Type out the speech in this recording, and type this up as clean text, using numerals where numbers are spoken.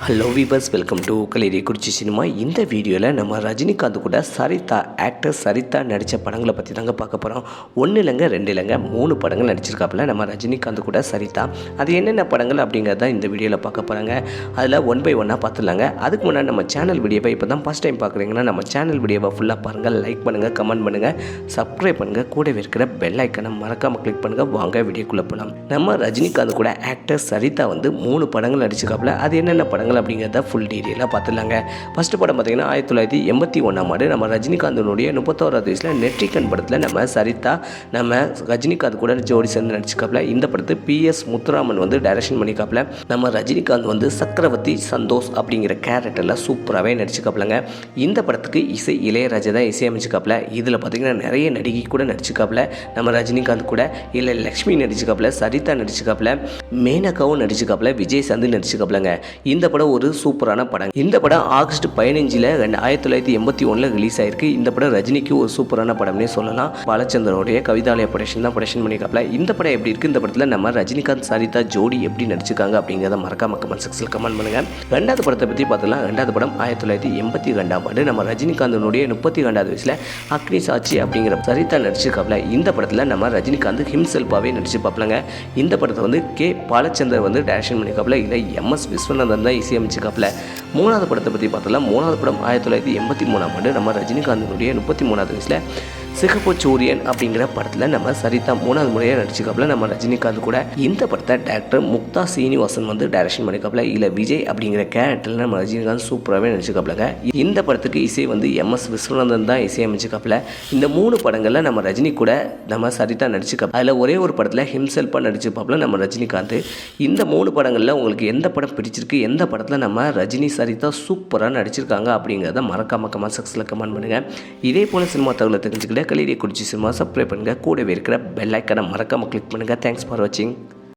Hello viewers, welcome to Kalaiyarikurichi cinema. இந்த வீடியோவில் நம்ம ரஜினிகாந்த் கூட ஆக்டர் சரிதா நடித்த படங்களை பற்றி தாங்க பார்க்க போகிறோம். 1 இல்லைங்க 2 இல்லைங்க 3 படங்கள் நடிச்சிருக்காப்புல நம்ம ரஜினிகாந்த் கூட சரிதா. அது என்னென்ன படங்கள் அப்படிங்கிறத இந்த வீடியோவில் பார்க்க போகிறாங்க. அதில் 1 by 1 பார்த்துடலாங்க. அதுக்கு முன்னாடி நம்ம சேனல் வீடியோவை இப்போ தான் ஃபஸ்ட் டைம் பார்க்குறீங்கன்னா நம்ம சேனல் வீடியோவை ஃபுல்லாக பாருங்கள், லைக் பண்ணுங்கள், கமெண்ட் பண்ணுங்கள், சப்ஸ்கிரைப் பண்ணுங்கள், கூடவே இருக்கிற பெல் ஐக்கனை மறக்காமல் கிளிக் பண்ணுங்கள். வாங்க வீடியோக்குள்ளே போகலாம். நம்ம ரஜினிகாந்த் கூட ஆக்டர் சரிதா 3 படங்கள் நடிச்சிருக்காப்புல. அது என்னென்ன படங்கள் அப்படிங்கிறத ஃபுல் டீட்டெயிலாக பார்த்துலாங்க. ஃபஸ்ட்டு படம் பார்த்தீங்கன்னா 1981 நம்ம ரஜினிகாந்தனுடைய 31வது வயசில் நெற்றிக்கண் படத்தில் நம்ம சரிதா நம்ம ரஜினிகாந்த் கூட ஜோடி சேர்ந்து நடிச்சிருக்காப்புல. இந்த படத்தை PS முத்துராமன் டைரக்ஷன் பண்ணிக்காப்புல. நம்ம ரஜினிகாந்த் சக்கரவர்த்தி சந்தோஷ் அப்படிங்கிற கேரக்டரில் சூப்பராகவே நடிச்சிருக்காப்புலங்க. இந்த படத்துக்கு இசை இளையராஜா தான் இசையமைச்சிக்காப்புல. இதில் பார்த்தீங்கன்னா நிறைய நடிகை கூட நடிச்சிருக்காப்புல. நம்ம ரஜினிகாந்த் கூட இல்லை லக்ஷ்மி நடிச்சிருக்காப்புல, சரிதா நடிச்சிருக்காப்புல, மேனகாவும் நடிச்சிருக்காப்புல, விஜய் சந்து நடிச்சிருக்காப்புலங்க. இந்த படம் ஒரு சூப்பரான படம். இந்த படம் ஆகஸ்ட் 15 1981 ரிலீஸ் ஆயிருக்கு. இந்த படம் ரஜினிக்கு ஒரு சூப்பரான படம்னே சொல்லலாம். பாலச்சந்திரனுடைய கவிதாலய ப்ரொடக்ஷன் தான் ப்ரொடக்ஷன் பண்ணியிருக்காப்ல. இந்த படம் எப்படி இருக்கு, இந்த படத்தில் நம்ம ரஜினிகாந்த் சரிதா ஜோடி எப்படி நடிச்சிருக்காங்க அப்படிங்கிறத மறக்காம கமெண்ட் செக்ஷனில் கமெண்ட் பண்ணுங்க. ரெண்டாவது படத்தை பற்றி பார்த்தலாம். ரெண்டாவது படம் 1982 நம்ம ரஜினிகாந்தனுடைய 32வது வயசில் அக்னி சாட்சி அப்படிங்கிற சரிதா நடிச்சிருக்காப்ல. இந்த படத்தில் நம்ம ரஜினிகாந்த் ஹிம்செல்ஃபாவே நடிச்சிருப்பாப்லங்க. இந்த படத்தை கே பாலச்சந்தர் டைரக்ஷன் பண்ணியிருக்காப்ல. இல்லை MS விஸ்வநாதன் தான் இசையமைச்சிருக்காப்புல. மூணாவது படத்தை பற்றி பார்த்தலாம். மூணாவது படம் 1983 நம்ம ரஜினிகாந்தனுடைய 33வது வயசில் சிகப்பச்சூரியன் அப்படிங்கிற படத்தில் நம்ம சரிதா 3வது முறையாக நடிச்சிருக்காப்புல நம்ம ரஜினிகாந்த் கூட. இந்த படத்தை டேரக்டர் முக்தா சீனிவாசன் டைரக்ஷன் பண்ணியிருக்காப்புல. இல்லை விஜய் அப்படிங்கிற கேரக்டரில் நம்ம ரஜினிகாந்த் சூப்பராகவே நடிச்சிருக்காப்புலங்க. இந்த படத்துக்கு இசை MS விஸ்வநாதன் தான் இசையமைச்சிருக்காப்புல. இந்த 3 படங்களில் நம்ம ரஜினி கூட நம்ம சரிதா நடிச்சிருக்காப்புல. அதில் ஒரே ஒரு படத்தில் ஹிம்செல்ஃபாக நடிச்சிருப்பாப்புல நம்ம ரஜினிகாந்த். இந்த 3 படங்களில் உங்களுக்கு எந்த படம் பிடிச்சிருக்கு, எந்த படத்தில் நம்ம ரஜினி சரிதா சூப்பராக நடிச்சிருக்காங்க அப்படிங்கிறத மறக்காம கமெண்ட் செக்ஷனில் கமெண்ட் பண்ணுங்கள். இதே போல் சினிமா தகவலை தெரிஞ்சுக்கிட்ட கலையறிகுறிச்சி சினிமா சப்ஸ்கிரைப் பண்ணுங்கள். கூடவே இருக்கிற பெல் ஐக்கனை மறக்காமல் கிளிக் பண்ணுங்கள். தேங்க்ஸ் ஃபார் வாட்சிங்.